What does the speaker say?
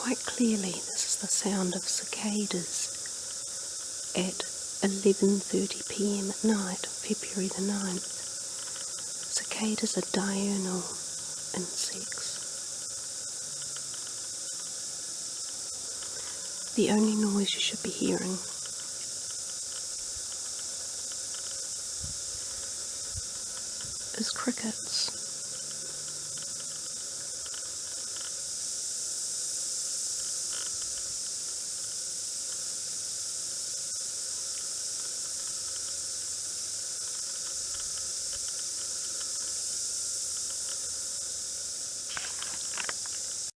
quite clearly this is the sound of cicadas at 11:30 p.m. at night, February the 9th. Cicadas are diurnal insects. The only noise you should be hearing is crickets.